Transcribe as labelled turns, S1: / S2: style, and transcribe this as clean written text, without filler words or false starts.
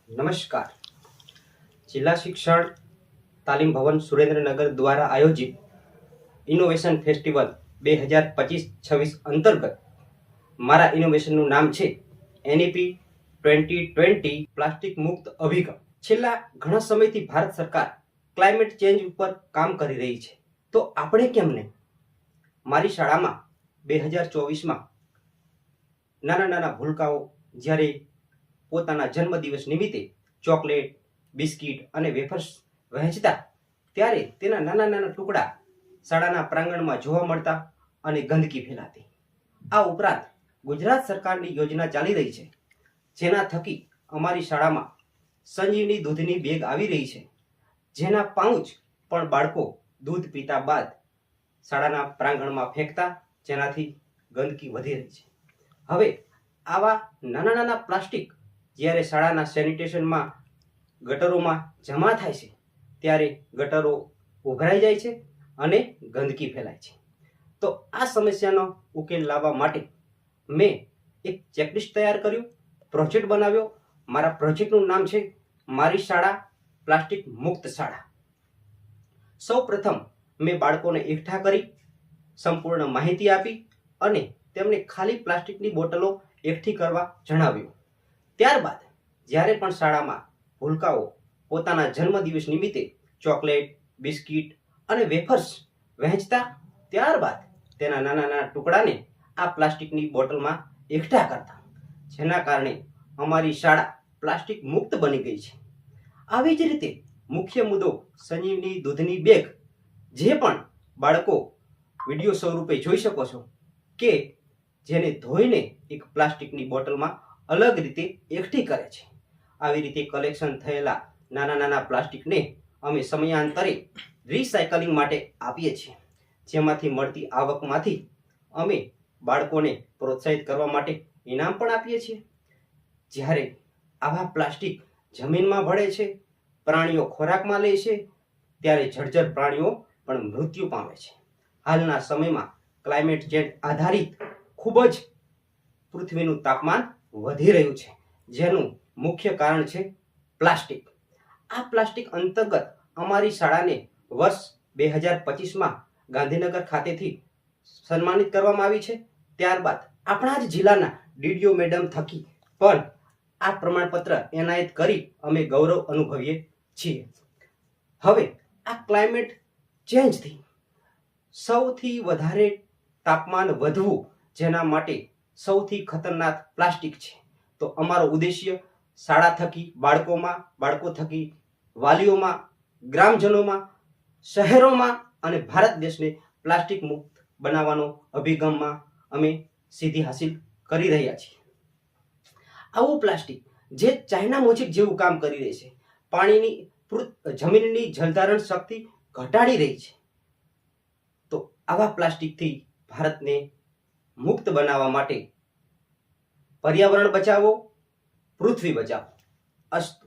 S1: નમસ્કાર. જિલ્લા શિક્ષણ તાલીમ ભવન સુરેન્દ્રનગર દ્વારા આયોજિત ઇનોવેશન ફેસ્ટિવલ 2025-26 અંતર્ગત મારા ઇનોવેશનનું નામ છે NEP 2020 પ્લાસ્ટિક મુક્ત અભિગમ. છેલ્લા ઘણા સમયથી ભારત સરકાર ક્લાઇમેટ ચેન્જ ઉપર કામ કરી રહી છે, તો આપણે કેમ નહીં? મારી શાળામાં 2024માં નાના નાના ભૂલકાઓ જ્યારે પોતાના જન્મદિવસ નિમિત્તે ચોકલેટ, બિસ્કિટ અને વેફર્સ વહેંચતા, ત્યારે તેના નાના નાના ટુકડા શાળાના પ્રાંગણમાં જોવા મળતા અને ગંદકી ફેલાતી. આ ઉપરાંત ગુજરાત સરકારની યોજના ચાલી રહી છે, જેના થકી અમારી શાળામાં સંજીવની દૂધની બેગ આવી રહી છે, જેના પાઉચ પણ બાળકો દૂધ પીતા બાદ શાળાના પ્રાંગણમાં ફેંકતા, જેનાથી ગંદકી વધી રહી છે. હવે આવા નાના નાના પ્લાસ્ટિક જ્યારે શાળાના સેનિટેશનમાં ગટરોમાં જમા થાય છે, ત્યારે ગટરો ઉભરાઈ જાય છે અને ગંદકી ફેલાય છે. તો આ સમસ્યાનો ઉકેલ લાવવા માટે મેં એક ચેકલિસ્ટ તૈયાર કર્યું, પ્રોજેક્ટ બનાવ્યો. મારા પ્રોજેક્ટનું નામ છે મારી શાળા પ્લાસ્ટિક મુક્ત શાળા. સૌ પ્રથમ મેં બાળકોને એકઠા કરી સંપૂર્ણ માહિતી આપી અને તેમને ખાલી પ્લાસ્ટિકની બોટલો એકઠી કરવા જણાવ્યું. ત્યારબાદ જ્યારે પણ શાળામાં ભૂલકાઓ પોતાના જન્મદિવસ નિમિત્તે ચોકલેટ, બિસ્કિટ અને વેફર્સ વહેંચતા, ત્યારબાદ તેના નાના નાના ટુકડાને આ પ્લાસ્ટિકની બોટલમાં એકઠા કરતા, જેના કારણે અમારી શાળા પ્લાસ્ટિક મુક્ત બની ગઈ છે. આવી જ રીતે મુખ્ય મુદ્દો સંજીવની દૂધની બેગ, જે પણ બાળકો વિડીયો સ્વરૂપે જોઈ શકો છો કે જેને ધોઈને એક પ્લાસ્ટિકની બોટલમાં અલગ રીતે એકઠી કરે છે. આવી રીતે કલેક્શન થયેલા નાના નાના પ્લાસ્ટિકને અમે સમયાંતરે રિસાયકલિંગ માટે આપીએ છીએ, જેમાંથી મળતી આવકમાંથી અમે બાળકોને પ્રોત્સાહિત કરવા માટે ઇનામ પણ આપીએ છીએ. જ્યારે આવા પ્લાસ્ટિક જમીનમાં ભળે છે, પ્રાણીઓ ખોરાકમાં લે છે, ત્યારે જળચર પ્રાણીઓ પણ મૃત્યુ પામે છે. હાલના સમયમાં ક્લાઇમેટ ચેન્જ આધારિત ખૂબ જ પૃથ્વીનું તાપમાન વધી રહ્યું છે, જેનું મુખ્ય કારણ છે પ્લાસ્ટિક. આ પ્લાસ્ટિક અંતર્ગત અમારી શાળાને વર્ષ 2025માં ગાંધીનગર ખાતેથી સન્માનિત કરવામાં આવી છે. ત્યારબાદ આપણા જ જિલ્લાના DDO મેડમ થકી પણ આ પ્રમાણપત્ર એનાયત કરી અમે ગૌરવ અનુભવીએ છીએ. હવે આ ક્લાઇમેટ ચેન્જથી સૌથી વધારે તાપમાન વધવું, જેના માટે સૌથી ખતરનાક પ્લાસ્ટિક છે. તો અમારો ઉદ્દેશ્ય શાળા થકી બાળકો થકી વાલીઓમાં, ગ્રામજનોમાં, શહેરોમાં અને ભારત દેશને પ્લાસ્ટિક મુક્ત બનાવવાનો અભિગમમાં અમે સિદ્ધિ હાસિલ કરી રહ્યા છીએ. આવું પ્લાસ્ટિક જે ચાઇના મોઝેક જેવું કામ કરી રહી છે, પાણીની જમીનની જલધારણ શક્તિ ઘટાડી રહી છે, તો આવા પ્લાસ્ટિકથી ભારતને મુક્ત બનાવવા માટે પર્યાવરણ બચાવો, પૃથ્વી બચાવો. અસ્તુ.